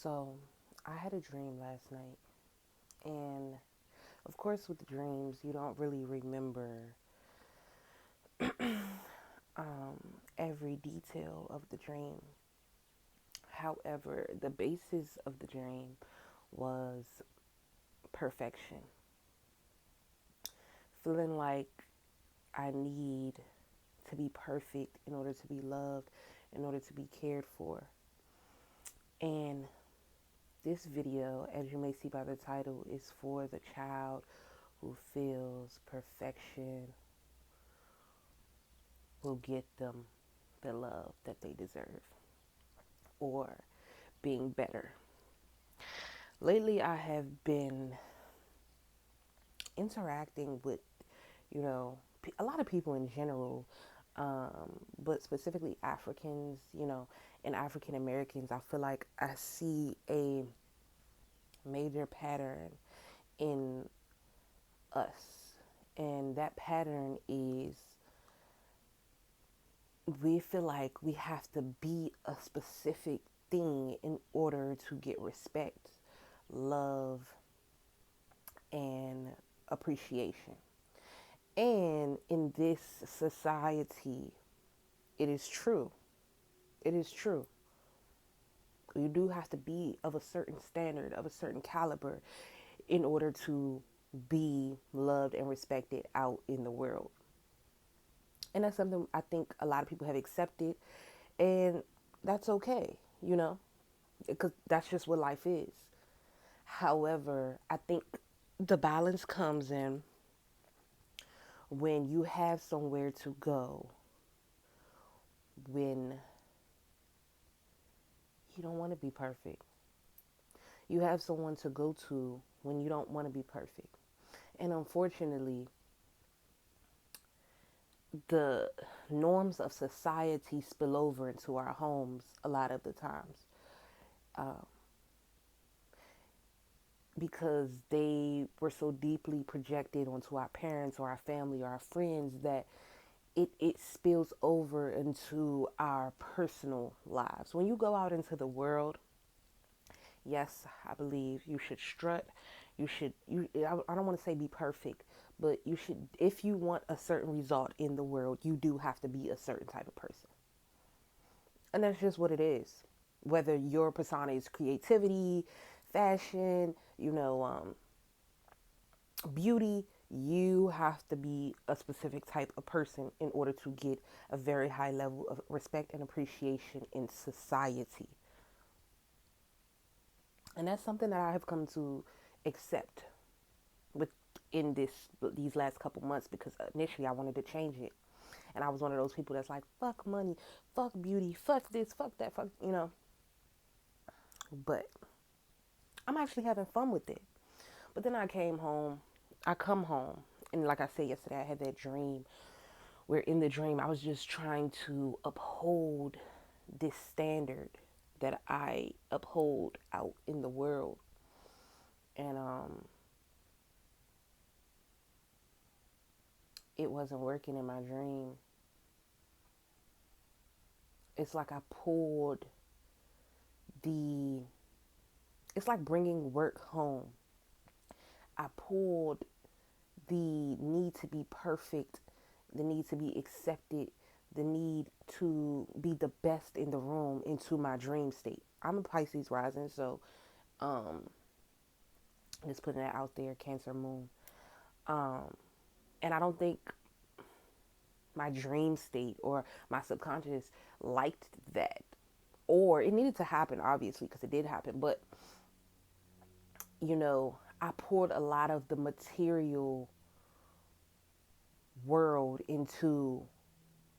So, I had a dream last night, and of course, with dreams, you don't really remember every detail of the dream. However, the basis of the dream was perfection, feeling like I need to be perfect in order to be loved, in order to be cared for. And this video, as you may see by the title, is for the child who feels perfection will get them the love that they deserve or being better. Lately, I have been interacting with, you know, a lot of people in general, but specifically Africans, and African Americans. I feel like I see a major pattern in us. And that pattern is we feel like we have to be a specific thing in order to get respect, love, and appreciation. And in this society, it is true. It is true. You do have to be of a certain standard, of a certain caliber, in order to be loved and respected out in the world. And that's something I think a lot of people have accepted, and that's okay, because that's just what life is. However, I think the balance comes in when you have somewhere to go when you don't want to be perfect. You have someone to go to when you don't want to be perfect. And unfortunately, the norms of society spill over into our homes a lot of the times, uh, because they were so deeply projected onto our parents or our family or our friends that it spills over into our personal lives. When you go out into the world, yes, I believe you should strut. I don't want to say be perfect, but you should, if you want a certain result in the world, you do have to be a certain type of person. And that's just what it is. Whether your persona is creativity, fashion, beauty, you have to be a specific type of person in order to get a very high level of respect and appreciation in society. And that's something that I have come to accept within these last couple months, because initially I wanted to change it. And I was one of those people that's like, fuck money, fuck beauty, fuck this, fuck that, fuck. But I'm actually having fun with it. But then I come home, and like I said yesterday, I had that dream where in the dream I was just trying to uphold this standard that I uphold out in the world. And it wasn't working in my dream. It's like I pulled the it's like bringing work home. I pulled the need to be perfect, the need to be accepted, the need to be the best in the room into my dream state. I'm a Pisces rising, so um, just putting that out there, Cancer moon. Um, and I don't think my dream state or my subconscious liked that. Or it needed to happen, obviously, because it did happen. But, I poured a lot of the material world into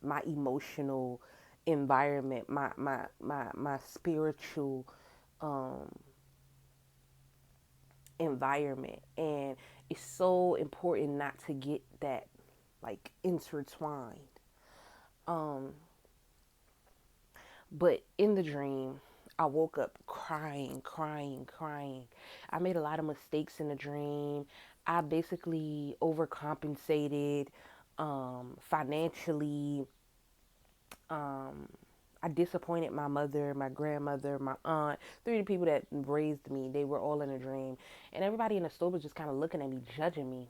my emotional environment, my spiritual um, environment. And it's so important not to get that like intertwined. Um, but in the dream, I woke up crying, crying, crying. I made a lot of mistakes in the dream. I basically overcompensated financially. Um, I disappointed my mother, my grandmother, my aunt, three of the people that raised me. They were all in a dream. And everybody in the store was just kind of looking at me, judging me.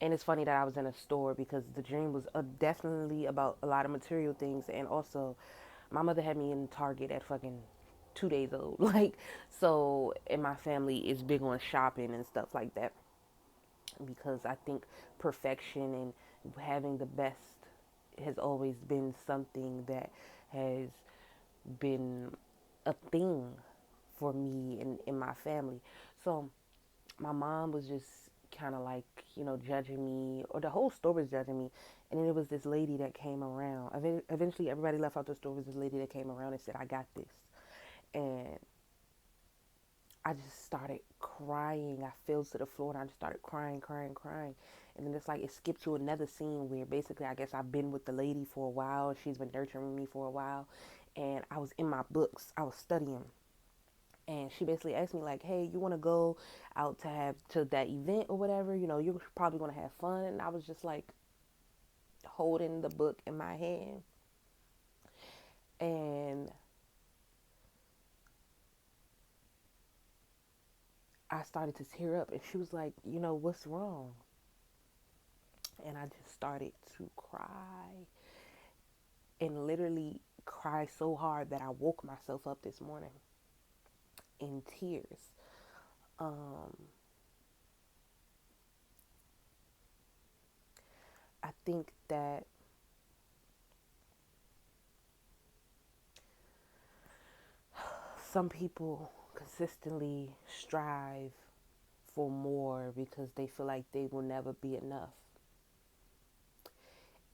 And it's funny that I was in a store because the dream was definitely about a lot of material things. And also, my mother had me in Target at fucking 2 days old. Like, so, and my family is big on shopping and stuff like that because I think perfection and having the best has always been something that has been a thing for me and in my family. So my mom was just kind of like, judging me, or the whole store was judging me. And then it was this lady that came around. Eventually, everybody left out the store. It was this lady that came around and said, "I got this." And I just started crying. I fell to the floor and I just started crying, crying, crying. And then it's like it skipped to another scene where basically I guess I've been with the lady for a while. She's been nurturing me for a while. And I was in my books. I was studying. And she basically asked me like, "Hey, you want to go out to have to that event or whatever? You're probably going to have fun." And I was just like holding the book in my hand. And I started to tear up and she was like, "What's wrong?" And I just started to cry and literally cry so hard that I woke myself up this morning in tears. Um, I think that some people consistently strive for more because they feel like they will never be enough.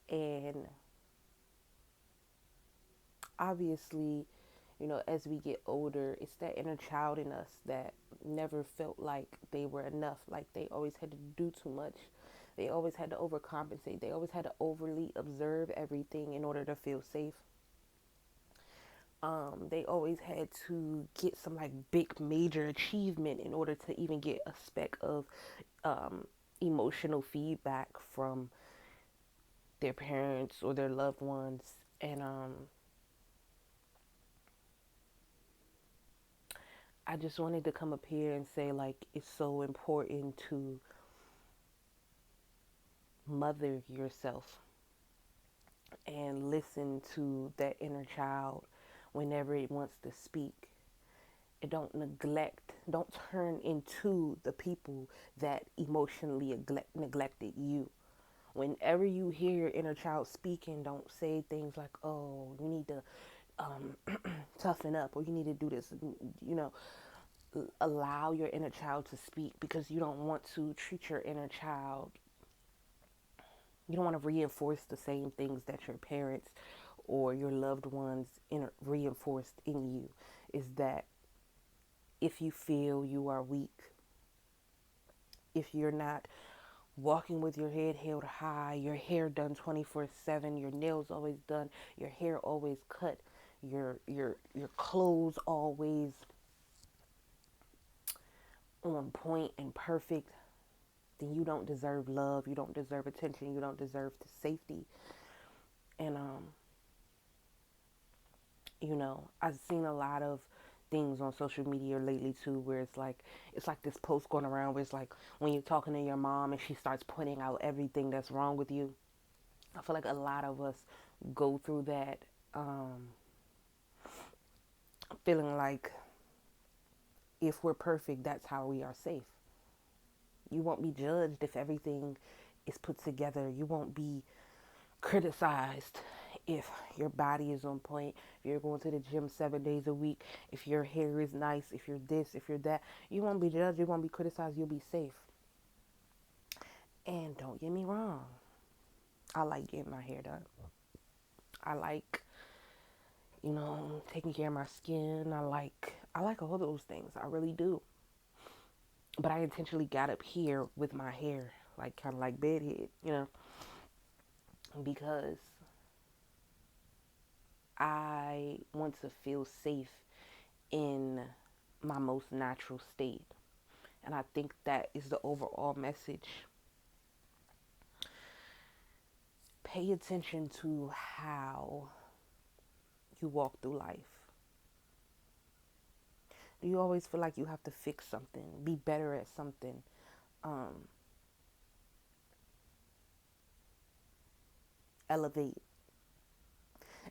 And obviously, as we get older, it's that inner child in us that never felt like they were enough, like they always had to do too much. They always had to overcompensate. They always had to overly observe everything in order to feel safe. They always had to get some like big major achievement in order to even get a speck of um, emotional feedback from their parents or their loved ones. And I just wanted to come up here and say, like, it's so important to mother yourself and listen to that inner child whenever it wants to speak. And don't turn into the people that emotionally neglected you. Whenever you hear your inner child speaking, don't say things like, "Oh, you need to um, toughen up," or "You need to do this." You know, allow your inner child to speak because you don't want to treat your inner child. You don't want to reinforce the same things that your parents or your loved ones reinforced in you. Is that if you feel you are weak, if you're not walking with your head held high, your hair done 24/7, your nails always done, your hair always cut, your clothes always on point and perfect, then you don't deserve love, you don't deserve attention, you don't deserve the safety. And I've seen a lot of things on social media lately too where it's like this post going around where it's like when you're talking to your mom and she starts pointing out everything that's wrong with you. I feel like a lot of us go through that, um, feeling like if we're perfect, that's how we are safe. You won't be judged if everything is put together. You won't be criticized if your body is on point, if you're going to the gym 7 days a week, if your hair is nice, if you're this, if you're that. You won't be judged, you won't be criticized, you'll be safe. And don't get me wrong, I like getting my hair done. I like, taking care of my skin. I like all those things. I really do. But I intentionally got up here with my hair, like kind of like bedhead, because I want to feel safe in my most natural state. And I think that is the overall message. Pay attention to how you walk through life? Do you always feel like you have to fix something, be better at something, um, elevate?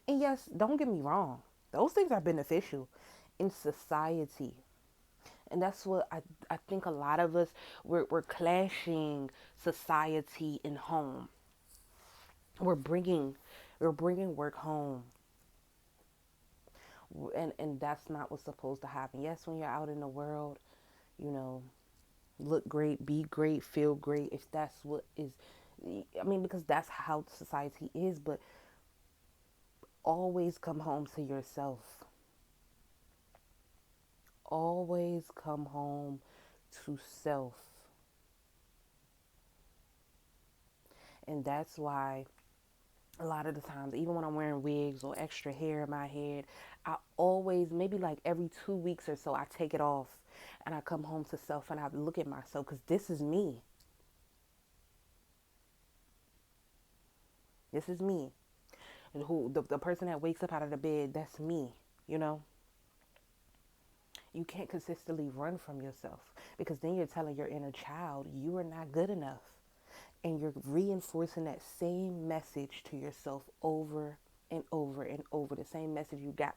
And yes, don't get me wrong, those things are beneficial in society. And that's what I think a lot of us, we're clashing society and home. We're bringing, we're bringing work home, and that's not what's supposed to happen. Yes, when you're out in the world, you know, look great, be great, feel great. If that's what is, I mean, because that's how society is. But always come home to yourself. Always come home to self. And that's why a lot of the times, even when I'm wearing wigs or extra hair in my head, I always, maybe like every 2 weeks or so, I take it off and I come home to self and I look at myself, because this is me. This is me. And the person that wakes up out of the bed, that's me, you know? You can't consistently run from yourself, because then you're telling your inner child you are not good enough. And you're reinforcing that same message to yourself over and over and over, the same message you got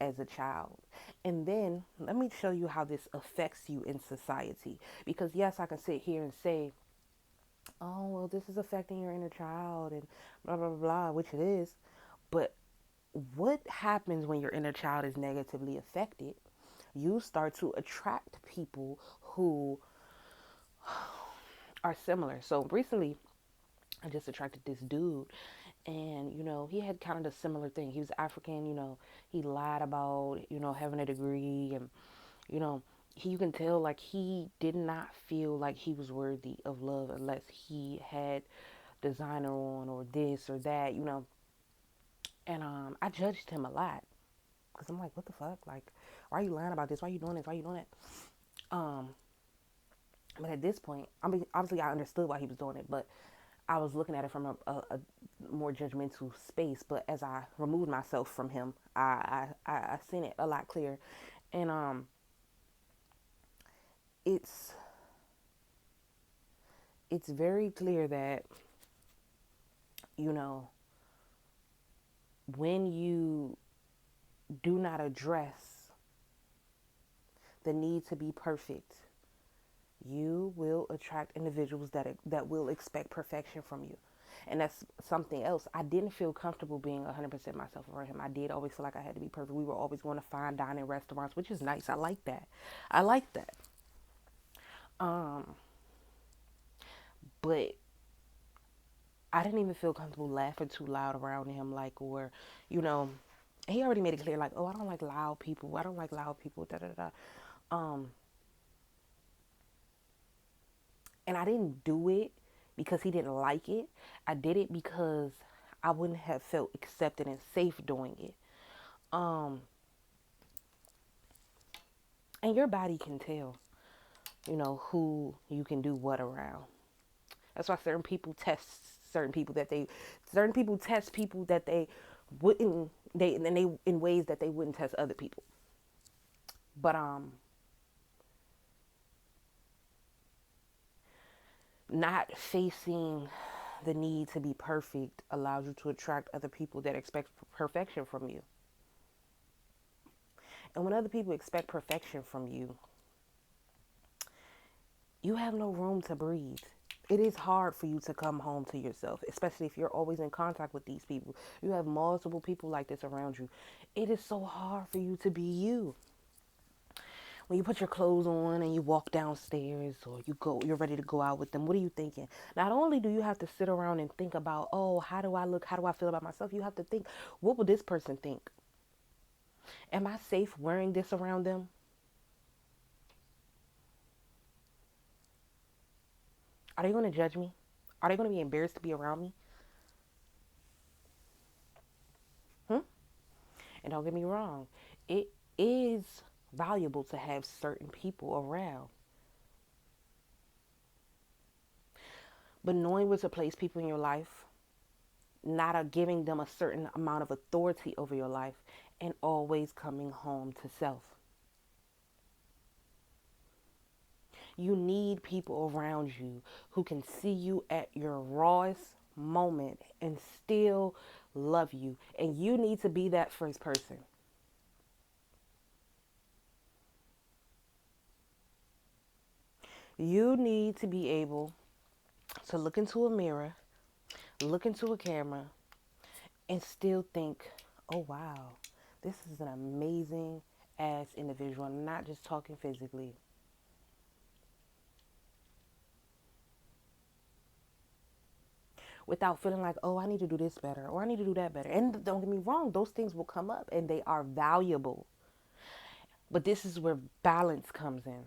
as a child. And then let me show you how this affects you in society. Because yes, I can sit here and say, oh, well, this is affecting your inner child and blah, blah, blah, blah, which it is. But what happens when your inner child is negatively affected? You start to attract people who are similar. So recently, I just attracted this dude, and he had kind of a similar thing. He was African. He lied about having a degree, and you know you can tell like he did not feel like he was worthy of love unless he had designer on or this or that. And I judged him a lot, because I'm like, what the fuck, like, why are you lying about this, why are you doing this, why are you doing that? But at this point, I mean, obviously I understood why he was doing it, but I was looking at it from a more judgmental space. But as I removed myself from him, I seen it a lot clearer. And it's it's very clear that, you know, when you do not address the need to be perfect, you will attract individuals that will expect perfection from you. And that's something else. I didn't feel comfortable being 100% myself around him. I did always feel like I had to be perfect. We were always going to fine dining restaurants, which is nice. I like that. I like that. Um, but I didn't even feel comfortable laughing too loud around him, like, or, you know, he already made it clear, like, oh, I don't like loud people. I don't like loud people. Da da da. Um, and I didn't do it because he didn't like it. I did it because I wouldn't have felt accepted and safe doing it. Um, and your body can tell, who you can do what around. That's why certain people test people that they wouldn't, they in ways that they wouldn't test other people. But not facing the need to be perfect allows you to attract other people that expect perfection from you. And when other people expect perfection from you, you have no room to breathe. It is hard for you to come home to yourself, especially if you're always in contact with these people. You have multiple people like this around you. It is so hard for you to be you. When you put your clothes on and you walk downstairs, or you're ready to go out with them, what are you thinking? Not only do you have to sit around and think about, oh, how do I look? How do I feel about myself? You have to think, what would this person think? Am I safe wearing this around them? Are they going to judge me? Are they going to be embarrassed to be around me? Hmm? And don't get me wrong, it is valuable to have certain people around. But knowing where to place people in your life, not giving them a certain amount of authority over your life, and always coming home to self. You need people around you who can see you at your rawest moment and still love you. And you need to be that first person. You need to be able to look into a mirror, look into a camera, and still think, oh, wow, this is an amazing ass individual. I'm not just talking physically. Without feeling like, oh, I need to do this better or I need to do that better. And don't get me wrong, those things will come up and they are valuable. But this is where balance comes in.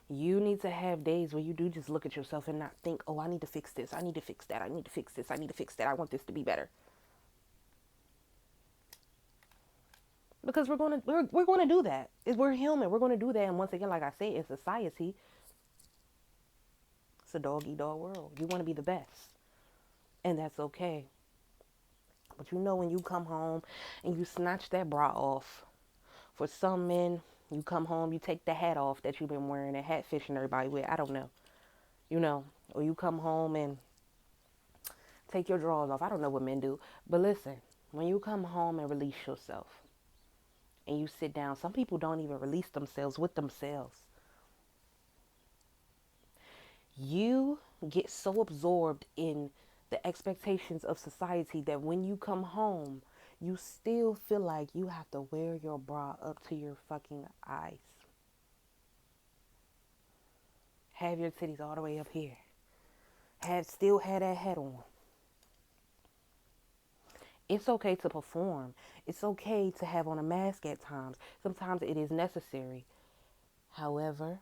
You need to have days where you do just look at yourself and not think, oh, I need to fix this. I need to fix that. I need to fix this. I need to fix that. I want this to be better. Because we're gonna do that. We're human. We're gonna do that. And once again, like I say, in society, it's a dog eat dog world. You want to be the best, and that's okay. But you know when you come home and you snatch that bra off. For some men, you come home, you take the hat off that you've been wearing and hat fishing everybody with. I don't know, or you come home and take your drawers off. I don't know what men do, but listen, when you come home and release yourself and you sit down, some people don't even release themselves with themselves. You get so absorbed in the expectations of society that when you come home, you still feel like you have to wear your bra up to your fucking eyes. Have your titties all the way up here. Still have that hat on. It's okay to perform. It's okay to have on a mask at times. Sometimes it is necessary. However,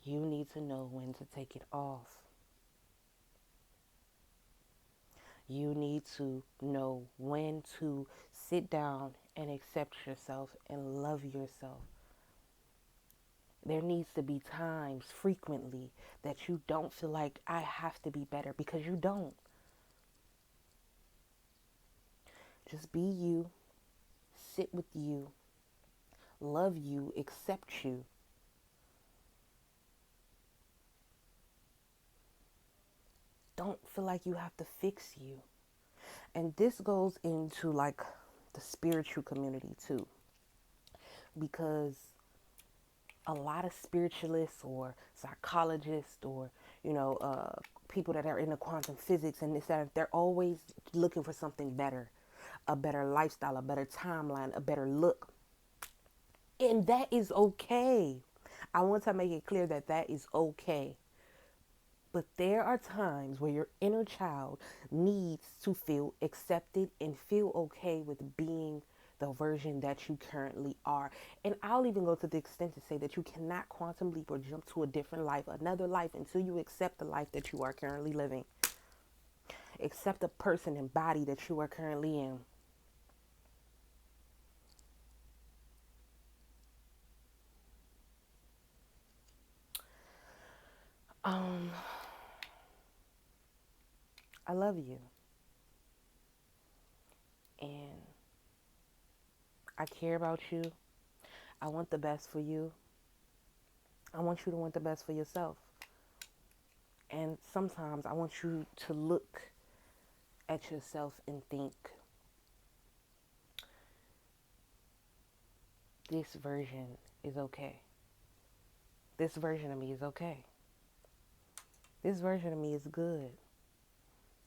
you need to know when to take it off. You need to know when to sit down and accept yourself and love yourself. There needs to be times frequently that you don't feel like I have to be better, because you don't. Just be you, sit with you, love you, accept you. Don't feel like you have to fix you. And this goes into like the spiritual community too. Because a lot of spiritualists or psychologists or, people that are into quantum physics and this, that, they're always looking for something better, a better lifestyle, a better timeline, a better look. And that is okay. I want to make it clear that that is okay. But there are times where your inner child needs to feel accepted and feel okay with being the version that you currently are. And I'll even go to the extent to say that you cannot quantum leap or jump to a different life, another life, until you accept the life that you are currently living. Accept the person and body that you are currently in. Um, I love you. And I care about you. I want the best for you. I want you to want the best for yourself. And sometimes I want you to look at yourself and think, this version is okay. This version of me is okay. This version of me is good.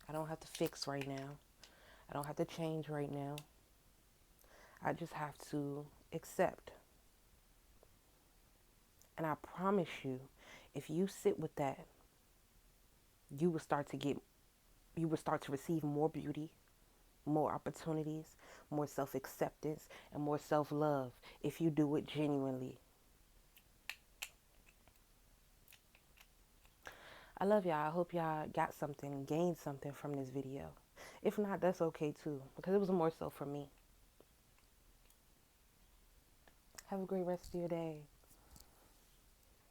I don't have to fix right now. I don't have to change right now. I just have to accept. And I promise you, if you sit with that, you will start to receive more beauty, more opportunities, more self-acceptance, and more self-love if you do it genuinely. I love y'all. I hope y'all got something, gained something from this video. If not, that's okay too, because it was more so for me. Have a great rest of your day.